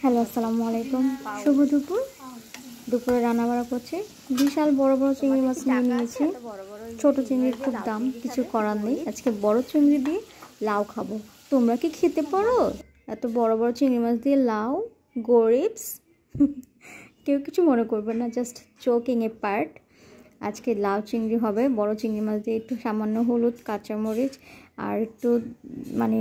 Hello, আসসালামু আলাইকুম। শুভ দুপুর। দুপুরে রান্নাবাড়া করছি। বিশাল বড় বড় চিংড়ি মাছ নিয়ে নিয়েছি। ছোট চিংড়ির খুব দাম, কিছু করার নেই। আজকে বড় চিংড়ি দিয়ে লাউ খাবো। তোমরা কি খেতে পারো এত বড় বড় চিংড়ি মাছ দিয়ে লাউ? গরিবস। কেউ কিছু মনে করবে না, জাস্ট জোকিং এ পার্ট। আজকে লাউ চিংড়ি হবে, বড় চিংড়ি মাছ দিয়ে একটু সামান্য হলুদ, কাঁচামরিচ আর একটু মানে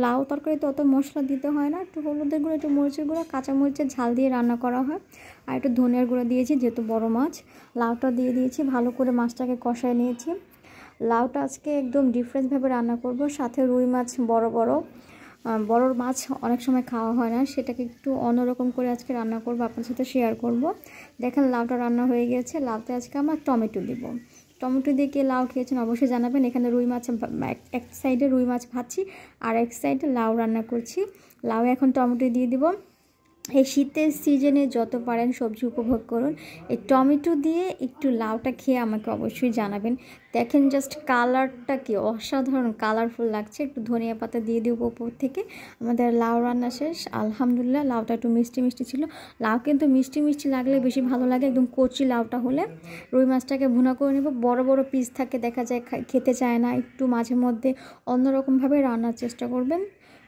লাউ তরকারিতে অত মশলা দিতে হয় না, একটু হলুদের গুঁড়ো, একটু মরিচের গুঁড়ো, কাঁচামরিচের ঝাল দিয়ে রান্না করা হয়। আর একটু ধনিয়ার গুঁড়ো দিয়েছি, যেহেতু বড় মাছ। লাউটা দিয়ে দিয়েছি, ভালো করে মাছটাকে কষায় নিয়েছি। লাউটা আজকে একদম ডিফারেন্টভাবে রান্না করব। সাথে রুই মাছ, বড় বড় মাছ অনেক সময় খাওয়া হয় না, সেটাকে একটু অন্যরকম করে আজকে রান্না করব, আপনার সাথে শেয়ার করব। দেখেন লাউটা রান্না হয়ে গেছে। লাউতে আজকে আমরা টমেটো দিব। টমেটো দিয়ে কে লাউ খেয়েছেন অবশ্যই জানাবেন। এখানে রুই মাছ, এক সাইডে রুই মাছ ভাজছি আর এক সাইডে লাউ রান্না করছি। লাউ এখন টমেটো দিয়ে দিব। এই শীতের সিজনে যত পারেন সবজি উপভোগ করুন। এই টমেটো দিয়ে একটু লাউটা খেয়ে আমাকে অবশ্যই জানাবেন। দেখেন জাস্ট কালারটা কি অসাধারণ কালারফুল লাগছে। একটু ধনিয়া পাতা দিয়ে দিব উপর থেকে। আমাদের লাউ রান্না শেষ, আলহামদুলিল্লাহ। লাউটা একটু মিষ্টি মিষ্টি ছিল। লাউ কিন্তু মিষ্টি মিষ্টি লাগলে বেশি ভালো লাগে, একদম কচি লাউটা হলে। রুই মাছটাকে ভুনা করে নেব। বড় বড় পিস থাকে, দেখা যায় খেতে চায় না। একটু মাঝে মধ্যে অন্যরকমভাবে রান্নার চেষ্টা করবেন,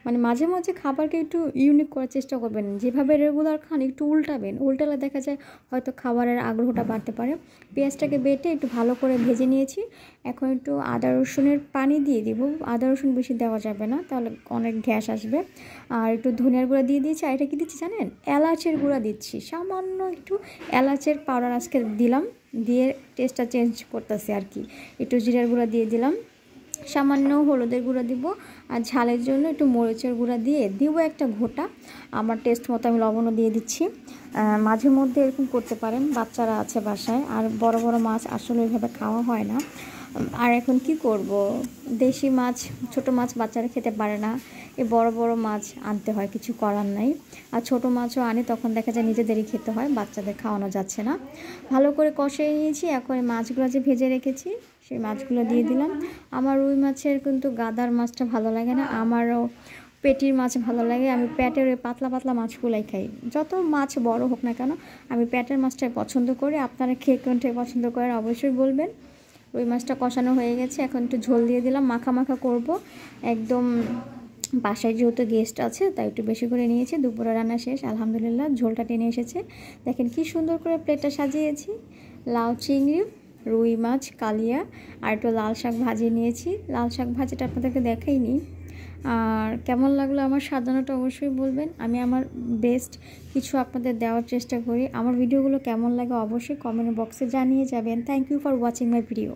মানে মাঝে মাঝে খাবারকে একটু ইউনিক করার চেষ্টা করবেন। যেভাবে রেগুলার খান একটু উল্টাবেন, উল্টালে দেখা যায় হয়তো খাবারের আগ্রহটা বাড়তে পারে। পেঁয়াজটাকে বেটে একটু ভালো করে ভেজে নিয়েছি। এখন একটু আদা রসুনের পানি দিয়ে দিব। আদা রসুন বেশি দেওয়া যাবে না, তাহলে অনেক গ্যাস আসবে। আর একটু ধনিয়ার গুঁড়া দিয়ে দিয়েছি। আর এটা কি দিচ্ছি জানেন? এলাচের গুঁড়া দিচ্ছি, সামান্য একটু এলাচের পাউডার আজকে দিলাম, দিয়ে টেস্টটা চেঞ্জ করতেছি আর কি। একটু জিরার গুঁড়া দিয়ে দিলাম, সামান্য হলুদের গুঁড়া দিব, আর ঝালের জন্য একটু মরিচের গুঁড়া দিয়ে দিব একটা ঘোটা। আমার টেস্ট মতো আমি লবণও দিয়ে দিচ্ছি। মাঝে মধ্যে এরকম করতে পারেন, বাচ্চারা আছে বাসায়, আর বড় বড় মাছ আসলে ওইভাবে খাওয়া হয় না। আর এখন কি করব, দেশি মাছ, ছোট মাছ বাচ্চারা খেতে পারে না, এই বড় বড় মাছ আনতে হয়, কিছু করার নাই। আর ছোট মাছও আনি, তখন দেখা যায় নিজেদেরই খেতে হয়, বাচ্চাদের খাওয়ানো যাচ্ছে না। ভালো করে কষিয়ে নিয়েছি। এখন মাছগুলো যে ভেজে রেখেছি সেই মাছগুলো দিয়ে দিলাম। আমার রুই মাছের কিন্তু গাদার মাছটা ভালো লাগে না, আমারও পেটির মাছ ভালো লাগে। আমি পেটের ওই পাতলা পাতলা মাছগুলাই খাই, যত মাছ বড় হোক না কেন আমি পেটের মাছটাই পছন্দ করি। আপনারা খেয়ে কোনটাই পছন্দ করেন অবশ্যই বলবেন। রুই মাছটা কষানো হয়ে গেছে, এখন একটু ঝোল দিয়ে দিলাম, মাখা মাখা করব একদম। বাসায় যেহেতু গেস্ট আছে তাই একটু বেশি করে নিয়েছি। দুপুরে রান্না শেষ, আলহামদুলিল্লাহ। ঝোলটা টেনে এসেছে। দেখেন কি সুন্দর করে প্লেটটা সাজিয়েছি। লাউ চিংড়ি, রুই মাছ, কালিয়া আর একটু লাল শাক ভাজিয়ে নিয়েছি। লাল শাক ভাজিটা আপনাদেরকে দেখাইনি। আর কেমন লাগলো আমার সাজানোটা অবশ্যই বলবেন। আমি আমার বেস্ট কিছু আপনাদের দেওয়ার চেষ্টা করি। আমার ভিডিওগুলো কেমন লাগে অবশ্যই কমেন্ট বক্সে জানিয়ে যাবেন। Thank you for watching my video.